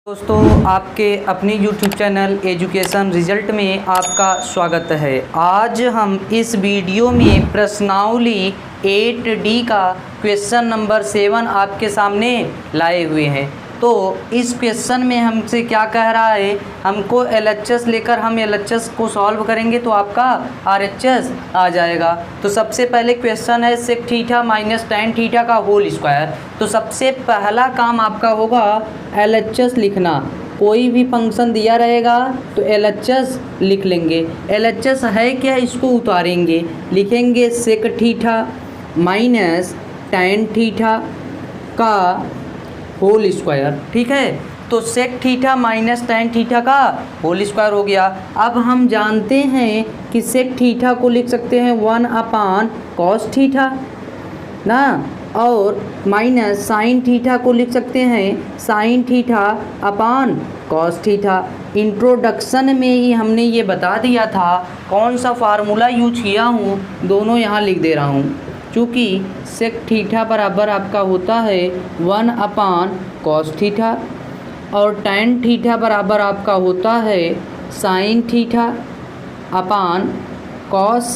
दोस्तों, आपके अपनी यूट्यूब चैनल एजुकेशन रिजल्ट में आपका स्वागत है। आज हम इस वीडियो में प्रश्नावली 8D का क्वेश्चन नंबर 7 आपके सामने लाए हुए हैं। तो इस क्वेश्चन में हमसे क्या कह रहा है, हमको LHS लेकर हम LHS को सॉल्व करेंगे तो आपका RHS आ जाएगा। तो सबसे पहले क्वेश्चन है sec theta minus tan theta का होल स्क्वायर। तो सबसे पहला काम आपका होगा LHS लिखना। कोई भी फंक्शन दिया रहेगा तो LHS लिख लेंगे। LHS है क्या, इसको उतारेंगे, लिखेंगे sec theta minus tan theta का होल स्क्वायर। ठीक है, तो sec theta minus tan theta का होल स्क्वायर हो गया। अब हम जानते हैं कि सेक थीटा को लिख सकते हैं 1 cos थीटा ना, और माइनस साइन थीटा को लिख सकते हैं sine theta upon cos theta. Introduction में ही हमने ये बता दिया था कौन सा फार्मूला यूज किया हूँ, दोनों यहाँ लिख दे रहा हूँ। चूँकि सेक थीटा बराबर आपका होता है 1 cos थीटा और tan थीटा बराबर आपका होता है sine theta upon cos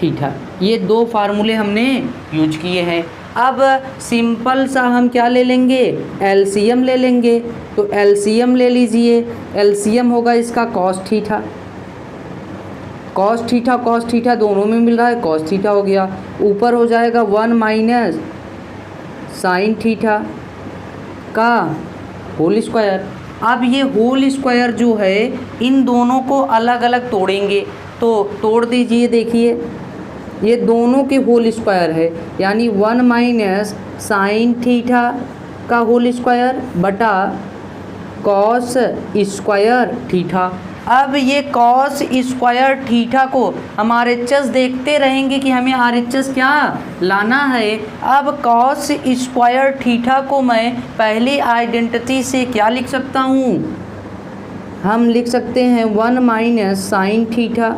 theta. ये दो फार्मूले हमने यूज किए हैं। अब सिंपल सा हम क्या ले लेंगे, एलसीएम ले लेंगे। तो एलसीएम ले लीजिए, एलसीएम होगा इसका कॉस थीटा। कॉस थीटा दोनों में मिल रहा है, कॉस थीटा हो गया। ऊपर हो जाएगा 1 माइनस साइन थीटा का होल स्क्वायर। अब ये होल स्क्वायर जो है इन दोनों को अलग अलग तोड़ेंगे, तो तोड़ दीजिए। देखिए ये दोनों के होल स्क्वायर है, यानी 1 माइनस साइन थीटा का होल स्क्वायर बटा कॉस स्क्वायर थीटा। अब ये कॉस स्क्वायर थीटा को हम RHS देखते रहेंगे कि हमें RHS क्या लाना है। अब कॉस स्क्वायर थीटा को मैं पहली आइडेंटिटी से क्या लिख सकता हूँ, हम लिख सकते हैं 1 माइनस साइन थीटा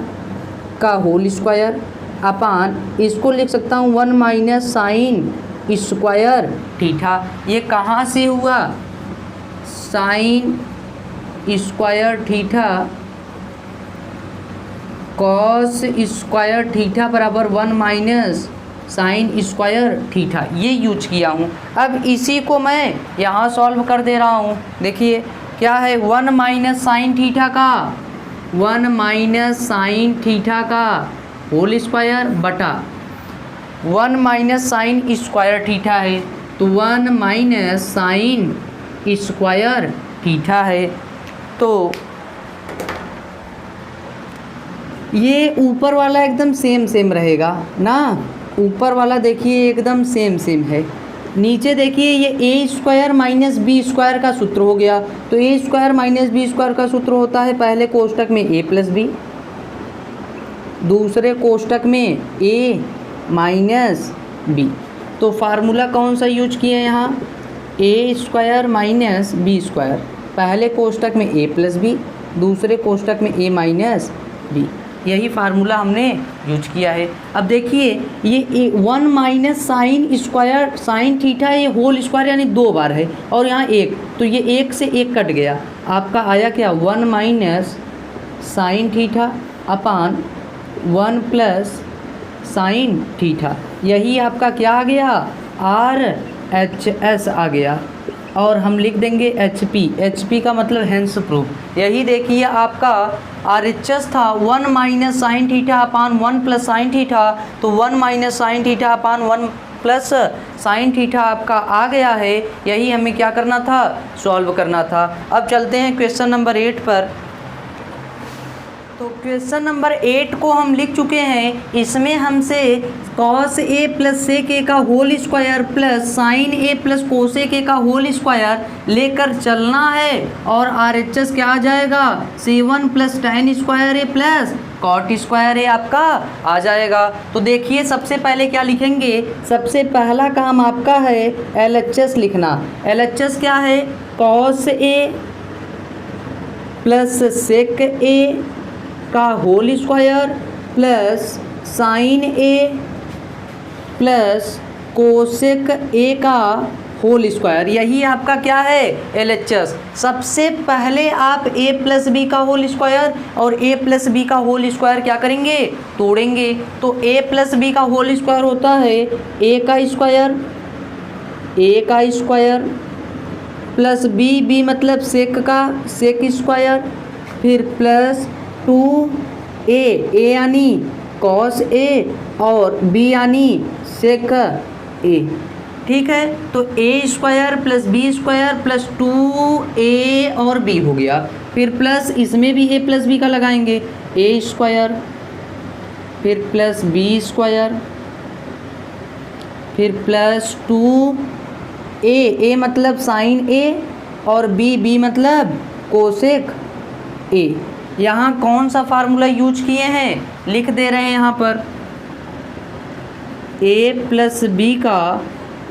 का होल स्क्वायर अपान, इसको लिख सकता हूँ 1 माइनस साइन स्क्वायर थीटा। ये कहाँ से हुआ, sine square theta cos square theta बराबर 1 माइनस साइन स्क्वायर थीटा, ये यूज किया हूँ। अब इसी को मैं यहाँ सॉल्व कर दे रहा हूँ। देखिए क्या है, 1 माइनस साइन थीटा का 1 माइनस साइन थीटा का होल स्क्वायर बटा 1 माइनस साइन स्क्वायर थीटा है, तो 1 माइनस साइन स्क्वायर थीटा है। तो ये ऊपर वाला एकदम सेम रहेगा ना, ऊपर वाला देखिए एकदम सेम है। नीचे देखिए ये ए स्क्वायर माइनस बी स्क्वायर का सूत्र हो गया। तो ए स्क्वायर माइनस बी स्क्वायर का सूत्र होता है पहले कोष्टक में a प्लस बी, दूसरे कोष्टक में a माइनस बी। तो फार्मूला कौन सा यूज किए यहाँ, ए स्क्वायर माइनस बी स्क्वायर, पहले कोष्टक में a प्लस बी, दूसरे कोष्टक में a माइनस बी, यही फार्मूला हमने यूज किया है। अब देखिए ये 1 minus sine square sine theta, ये होल स्क्वायर यानी 2 बार है और यहाँ 1, तो ये 1 से 1 कट गया, आपका आया क्या 1 minus sine theta upon 1 plus sine theta. यही आपका क्या आ गया, RHS आ गया। और हम लिख देंगे HP का मतलब हेंस प्रूफ। यही देखिए आपका RHS था 1 minus sine theta upon 1 plus sine theta, तो 1 minus sine theta upon 1 plus sine theta आपका आ गया है। यही हमें क्या करना था, सॉल्व करना था। अब चलते हैं क्वेश्चन नंबर 8 पर। तो क्वेश्चन नंबर 8 को हम लिख चुके हैं। इसमें हमसे cos A plus sec A का whole square plus sine A plus cos ए का होल स्क्वायर लेकर चलना है, और RHS क्या आ जाएगा, 7 plus tan square A plus cot square ए आपका आ जाएगा। तो देखिए सबसे पहले क्या लिखेंगे, सबसे पहला काम आपका है LHS लिखना। LHS क्या है, cos A plus sec A का whole square plus sine A plus cosec A का होल स्क्वायर, यही आपका क्या है LHS। सबसे पहले आप a प्लस बी का होल स्क्वायर और a प्लस बी का होल स्क्वायर क्या करेंगे, तोड़ेंगे। तो a प्लस बी का होल स्क्वायर होता है a का स्क्वायर प्लस b मतलब सेक का सेक स्क्वायर, फिर प्लस 2a यानी कॉस a और b यानी सेक a। ठीक है, तो a square plus B square plus 2a और b हो गया। फिर प्लस इसमें भी a प्लस बी का लगाएंगे, a स्क्वायर फिर प्लस b स्क्वायर फिर प्लस 2a मतलब साइन a और b मतलब कोसेक a। यहाँ कौन सा फार्मूला यूज किए हैं, लिख दे रहे हैं यहाँ पर। a प्लस बी का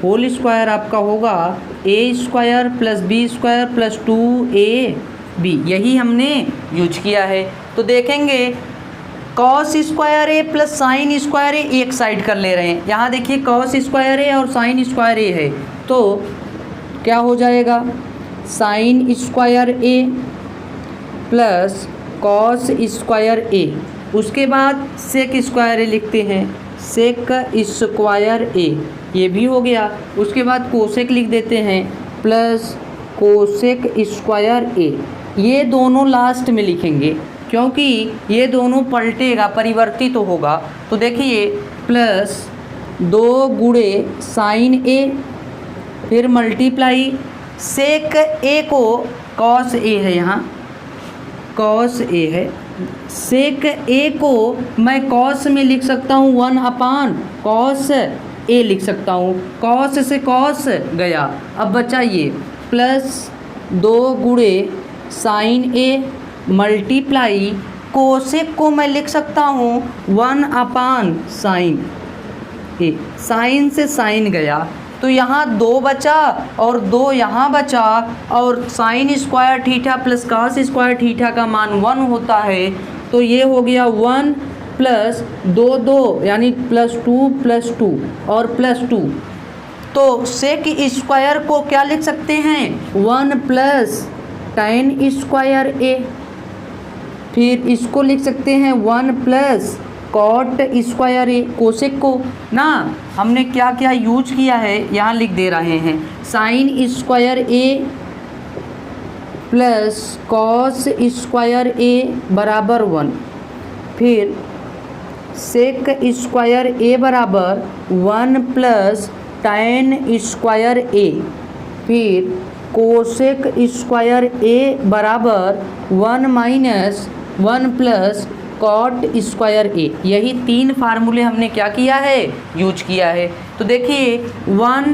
होल स्क्वायर आपका होगा a square plus B square plus 2ab, यही हमने यूज किया है। तो देखेंगे cos square A plus sine square A एक साइड कर ले रहे हैं। यहाँ देखिए कॉस स्क्वायर ए और साइन स्क्वायर ए है, तो क्या हो जाएगा, sign square A plus cos square ए। उसके बाद सेक स्क्वायर ए लिखते हैं, सेक स्क्वायर ए, ये भी हो गया। उसके बाद कोसेक लिख देते हैं प्लस कोसेक स्क्वायर ए। ये दोनों लास्ट में लिखेंगे क्योंकि ये दोनों पलटेगा, परिवर्तित तो होगा। तो देखिए प्लस 2 गुणे साइन ए फिर मल्टीप्लाई सेक ए को कॉस ए है, यहाँ कॉस ए है, सेक ए को मैं कॉस में लिख सकता हूँ 1 कॉस ए लिख सकता हूँ, कॉस से कॉस गया। अब बचा ये प्लस 2 गुणे साइन ए मल्टीप्लाई कोसेक को मैं लिख सकता हूँ 1 साइन ए, साइन से साइन गया तो यहाँ 2 बचा और 2 यहाँ बचा, और sine square theta plus cos square theta का मान 1 होता है। तो ये हो गया 1 प्लस 2 यानी प्लस 2 और प्लस 2। तो सेक स्क्वायर को क्या लिख सकते हैं, 1 प्लस tan स्क्वायर ए, फिर इसको लिख सकते हैं 1 प्लस कॉट स्क्वायर ए। कोसेक को ना हमने क्या क्या यूज किया है यहाँ लिख दे रहे हैं, sine square A plus cos square A बराबर 1, फिर सेक स्क्वायर ए बराबर 1 प्लस tan स्क्वायर ए, फिर कोसेक स्क्वायर ए बराबर 1 माइनस 1 प्लस कॉट स्क्वायर ए। यही 3 फार्मूले हमने क्या किया है, यूज किया है। तो देखिए 1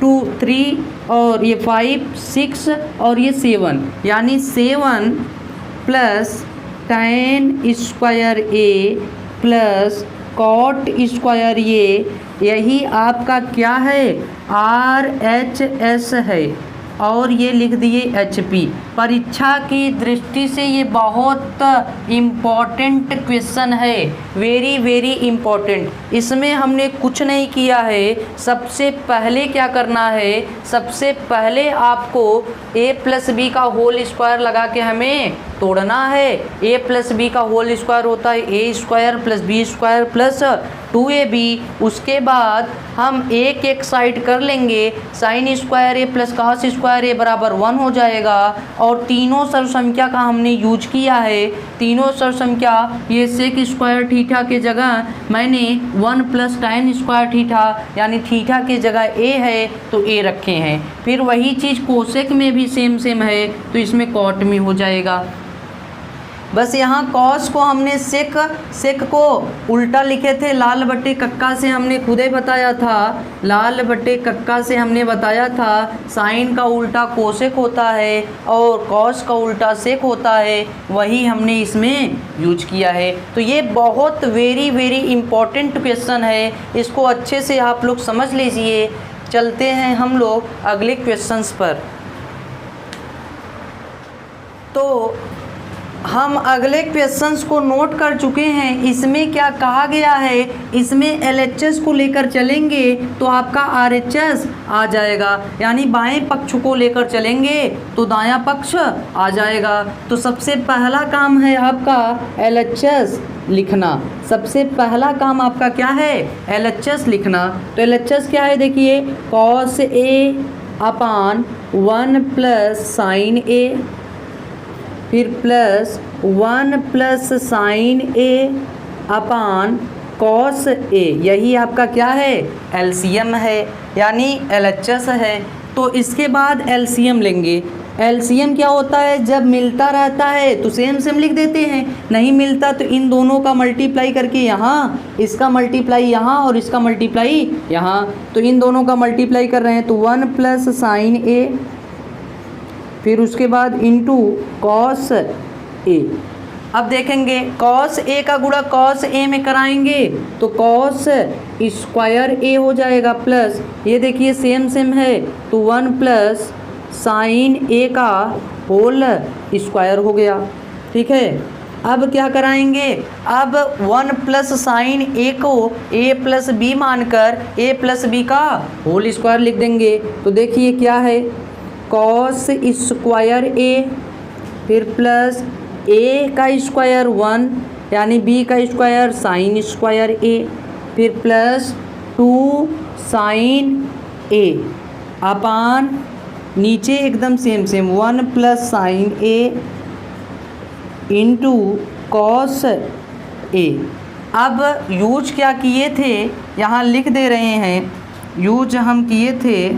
2 3 और ये 5 6 और ये 7, यानी 7 plus tan square A plus cot square ए, यही आपका क्या है, RHS है, और ये लिख दिए HP। परीक्षा की दृष्टि से ये बहुत इम्पॉर्टेंट क्वेश्चन है, वेरी वेरी इम्पॉर्टेंट। इसमें हमने कुछ नहीं किया है। सबसे पहले क्या करना है, सबसे पहले आपको a प्लस बी का होल स्क्वायर लगा के हमें तोड़ना है। a प्लस बी का होल स्क्वायर होता है a square plus B square plus 2ab। उसके बाद हम एक साइड कर लेंगे, sine square A plus cos square A बराबर 1 हो जाएगा। और तीनों सर्व संख्या का हमने यूज किया है। तीनों सर्व संख्या, ये सेक स्क्वायर थीटा के जगह मैंने 1 प्लस tan स्क्वायर थीटा यानी थीटा के जगह a है तो a रखे हैं। फिर वही चीज़ कोसेक में भी सेम है, तो इसमें कॉट में हो जाएगा। बस यहाँ कॉस को हमने सेक को उल्टा लिखे थे, लाल बट्टे कक्का से हमने खुद ही बताया था, लाल बट्टे कक्का से हमने बताया था साइन का उल्टा कोसेक होता है और कॉस का उल्टा सेक होता है, वही हमने इसमें यूज किया है। तो ये बहुत वेरी वेरी इम्पॉर्टेंट क्वेश्चन है, इसको अच्छे से आप लोग समझ लीजिए। चलते हैं हम लोग अगले क्वेश्चंस पर। तो हम अगले क्वेश्चंस को नोट कर चुके हैं। इसमें क्या कहा गया है, इसमें LHS को लेकर चलेंगे तो आपका RHS आ जाएगा, यानी बाएं पक्ष को लेकर चलेंगे तो दायां पक्ष आ जाएगा। तो सबसे पहला काम है आपका LHS लिखना। सबसे पहला काम आपका क्या है, LHS लिखना। तो LHS क्या है, देखिए cos A upon 1 plus sine A, फिर plus 1 plus sine A upon cos A, यही आपका क्या है, LCM है, यानी LHS है। तो इसके बाद LCM लेंगे। LCM क्या होता है, जब मिलता रहता है तो सेम सेम लिख देते हैं, नहीं मिलता तो इन दोनों का मल्टीप्लाई करके यहाँ, इसका मल्टीप्लाई यहाँ और इसका मल्टीप्लाई यहाँ, तो इन दोनों का मल्टीप्लाई कर रहे हैं तो 1 प्लस साइन A, फिर उसके बाद इंटू कॉस A। अब देखेंगे कॉस A का गुणा कॉस A में कराएंगे तो कॉस स्क्वायर A हो जाएगा, प्लस ये देखिए सेम सेम है तो 1 प्लस साइन A का होल स्क्वायर हो गया। ठीक है, अब क्या कराएंगे, अब 1 प्लस साइन A को A प्लस बी मानकर A प्लस बी का होल स्क्वायर लिख देंगे। तो देखिए क्या है, कॉस स्क्वायर A, फिर प्लस A का स्क्वायर 1 यानी B का स्क्वायर साइन स्क्वायर A, फिर प्लस 2 साइन A अपान नीचे एकदम same same 1 plus sine A into cos A। अब यूज क्या किए थे, यहाँ लिख दे रहे हैं, यूज हम किए थे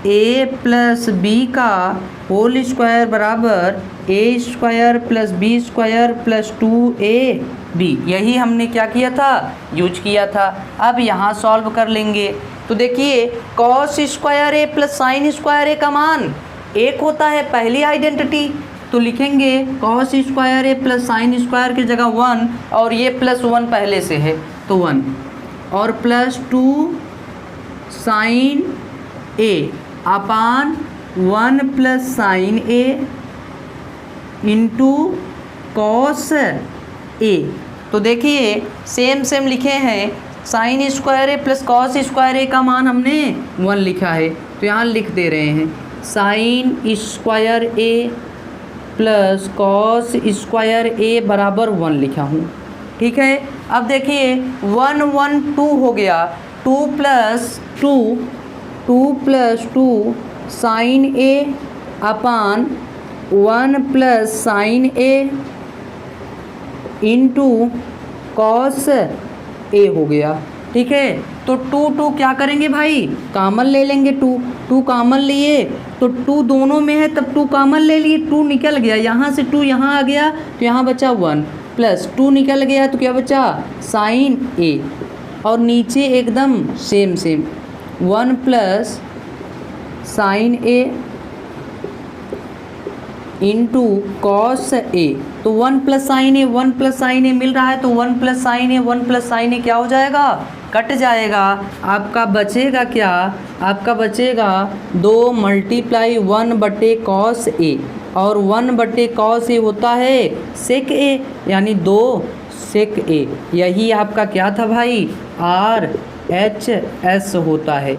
A प्लस बी का होल स्क्वायर बराबर A square plus B square plus 2AB, यही हमने क्या किया था, यूज किया था। अब यहाँ सॉल्व कर लेंगे तो देखिए cos square A plus sine square A का मान 1 होता है, पहली आइडेंटिटी। तो लिखेंगे cos square A plus sine square की जगह 1 और ये प्लस 1 पहले से है तो 1 और plus 2 sine A upon 1 plus sine A into cos A। तो देखिए सेम सेम लिखे हैं, sine square A plus cos square A का मान हमने 1 लिखा है तो यहाँ लिख दे रहे हैं sine square A plus cos square A बराबर 1 लिखा हूँ। ठीक है, अब देखिए 1 1 2 हो गया, 2 plus 2 sine A upon 1 plus sine A into cos A हो गया। ठीक है, तो 2 क्या करेंगे भाई, कॉमन ले लेंगे, 2 कॉमन लिए तो 2 दोनों में है तब 2 कॉमन ले लिए, 2 निकल गया, यहाँ से 2 यहाँ आ गया तो यहाँ बचा 1 प्लस 2 निकल गया तो क्या बचा साइन A और नीचे एकदम same same 1 plus sine A into cos A। तो 1 प्लस साइन A मिल रहा है तो 1 प्लस साइन A क्या हो जाएगा, कट जाएगा। आपका बचेगा क्या, आपका बचेगा 2 मल्टीप्लाई 1 बटे कॉस A और 1 बटे कॉस A होता है सेक A, यानी 2 सेक A। यही आपका क्या था भाई, RHS होता है।